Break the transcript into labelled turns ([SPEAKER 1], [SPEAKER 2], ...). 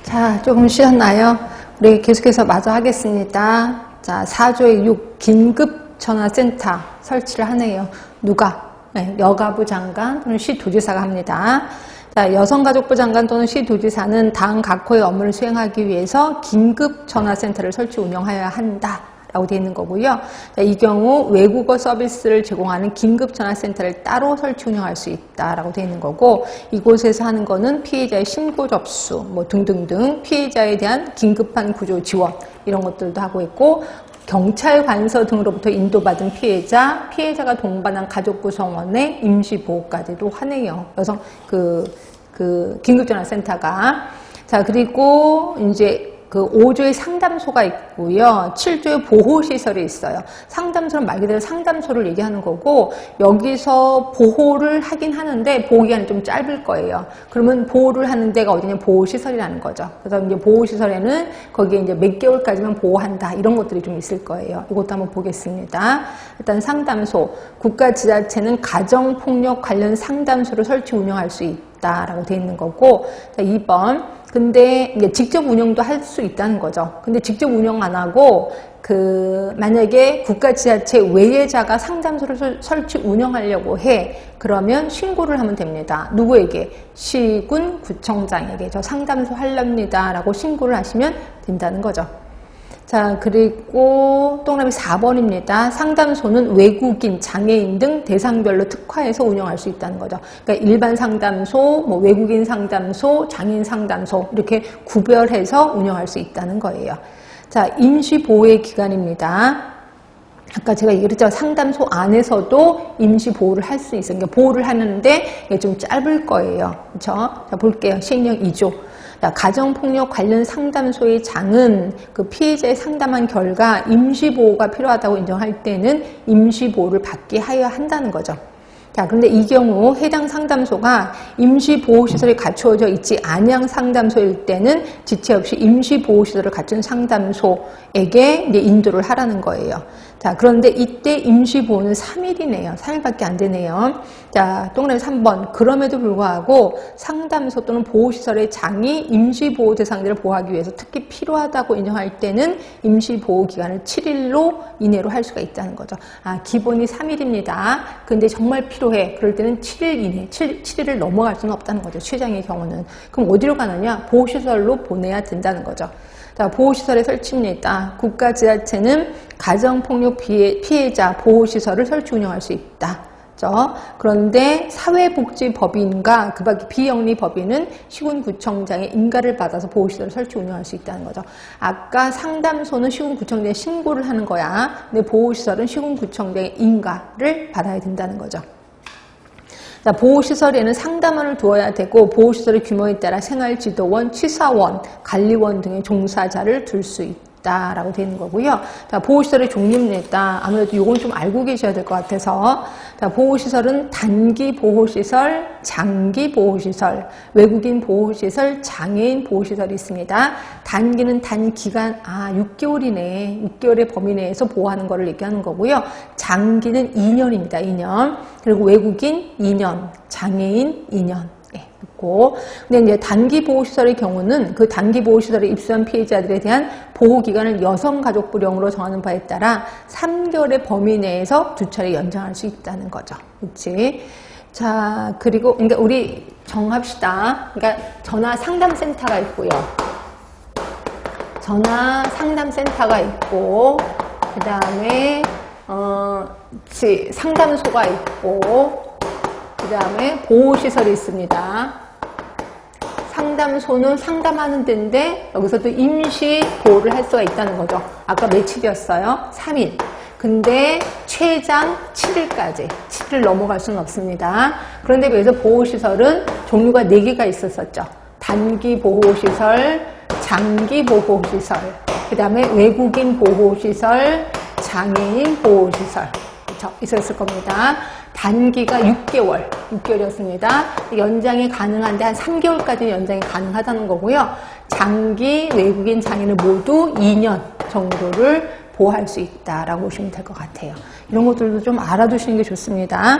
[SPEAKER 1] 자, 조금 쉬었나요? 우리 계속해서 마저 하겠습니다. 자, 4조의 6 긴급전화센터 설치를 하네요. 누가? 네, 여가부 장관 또는 시도지사가 합니다. 자, 여성가족부 장관 또는 시도지사는 당 각호의 업무를 수행하기 위해서 긴급전화센터를 설치 운영하여야 한다. 라고 되어 있는 거고요. 자, 이 경우 외국어 서비스를 제공하는 긴급전화센터를 따로 설치 운영할 수 있다라고 되어 있는 거고, 이곳에서 하는 거는 피해자의 신고 접수, 뭐 등등등 피해자에 대한 긴급한 구조 지원 이런 것들도 하고 있고, 경찰 관서 등으로부터 인도받은 피해자가 동반한 가족 구성원의 임시 보호까지도 하네요. 여성 긴급전화센터가. 자, 그리고 이제 그 5조의 상담소가 있고요. 7조의 보호시설이 있어요. 상담소는 말 그대로 상담소를 얘기하는 거고, 여기서 보호를 하긴 하는데 보호기간이 좀 짧을 거예요. 그러면 보호를 하는 데가 어디냐? 보호시설이라는 거죠. 그래서 이제 보호시설에는 거기에 이제 몇 개월까지만 보호한다. 이런 것들이 좀 있을 거예요. 이것도 한번 보겠습니다. 일단 상담소. 국가지자체는 가정폭력 관련 상담소를 설치 운영할 수 있다라고 되어 있는 거고, 자, 2번. 근데 이제 직접 운영도 할 수 있다는 거죠. 근데 직접 운영 안 하고 만약에 국가지자체 외예자가 상담소를 설치 운영하려고 해. 그러면 신고를 하면 됩니다. 누구에게? 시군구청장에게 저 상담소 하렵니다 라고 신고를 하시면 된다는 거죠. 자, 그리고 동그라미 4번입니다. 상담소는 외국인, 장애인 등 대상별로 특화해서 운영할 수 있다는 거죠. 그러니까 일반 상담소, 뭐 외국인 상담소, 장애인 상담소 이렇게 구별해서 운영할 수 있다는 거예요. 자, 임시보호의 기간입니다. 아까 제가 얘기했죠. 상담소 안에서도 임시보호를 할 수 있어요. 그러니까 보호를 하는데 이게 좀 짧을 거예요. 그렇죠? 자, 볼게요. 시행령 2조. 가정폭력 관련 상담소의 장은 그 피해자의 상담한 결과 임시보호가 필요하다고 인정할 때는 임시보호를 받게 하여야 한다는 거죠. 자, 그런데 이 경우 해당 상담소가 임시보호시설이 갖추어져 있지 않은 상담소일 때는 지체 없이 임시보호시설을 갖춘 상담소에게 이제 인도를 하라는 거예요. 자, 그런데 이때 임시보호는 3일이네요. 3일밖에 안 되네요. 자, 동그라미 3번. 그럼에도 불구하고 상담소 또는 보호시설의 장이 임시보호 대상자를 보호하기 위해서 특히 필요하다고 인정할 때는 임시보호 기간을 7일로 이내로 할 수가 있다는 거죠. 아, 기본이 3일입니다. 근데 정말 필요해. 그럴 때는 7일 이내, 7일을 넘어갈 수는 없다는 거죠. 최장의 경우는. 그럼 어디로 가느냐? 보호시설로 보내야 된다는 거죠. 자, 보호시설의 설치입니다. 국가지자체는 가정폭력 피해자 보호시설을 설치 운영할 수 있다. 그런데 사회복지법인과 그 밖에 비영리법인은 시군구청장의 인가를 받아서 보호시설을 설치 운영할 수 있다는 거죠. 아까 상담소는 시군구청장에 신고를 하는 거야. 근데 보호시설은 시군구청장의 인가를 받아야 된다는 거죠. 자, 보호시설에는 상담원을 두어야 되고 보호시설의 규모에 따라 생활지도원, 취사원, 관리원 등의 종사자를 둘 수 있다라고 되어 있는 거고요. 자, 보호시설의 종류입니다. 아무래도 이건 좀 알고 계셔야 될 것 같아서. 자, 보호시설은 단기 보호시설, 장기 보호시설, 외국인 보호시설, 장애인 보호시설이 있습니다. 단기는 단기간, 6개월이네. 6개월의 범위 내에서 보호하는 거를 얘기하는 거고요. 장기는 2년입니다. 2년. 그리고 외국인 2년, 장애인 2년. 있고. 근데 이제 단기 보호시설의 경우는 그 단기 보호시설에 입소한 피해자들에 대한 보호기간을 여성가족부령으로 정하는 바에 따라 3개월의 범위 내에서 2차례 연장할 수 있다는 거죠. 그렇지? 자, 그리고 그러니까 우리 정합시다. 그러니까 전화 상담센터가 있고요. 전화 상담센터가 있고, 그 다음에 상담소가 있고, 그 다음에 보호시설이 있습니다. 상담소는 상담하는 데인데 여기서도 임시 보호를 할 수가 있다는 거죠. 아까 며칠이었어요? 3일. 근데 최장 7일까지. 7일 넘어갈 수는 없습니다. 그런데 그래서 보호시설은 종류가 4개가 있었었죠. 단기 보호시설, 장기 보호시설, 그 다음에 외국인 보호시설, 장애인 보호시설. 그렇죠? 있었을 겁니다. 단기가 6개월이었습니다. 연장이 가능한데 한 3개월까지 연장이 가능하다는 거고요. 장기 외국인 장애인을 모두 2년 정도를 보호할 수 있다라고 보시면 될 것 같아요. 이런 것들도 좀 알아두시는 게 좋습니다.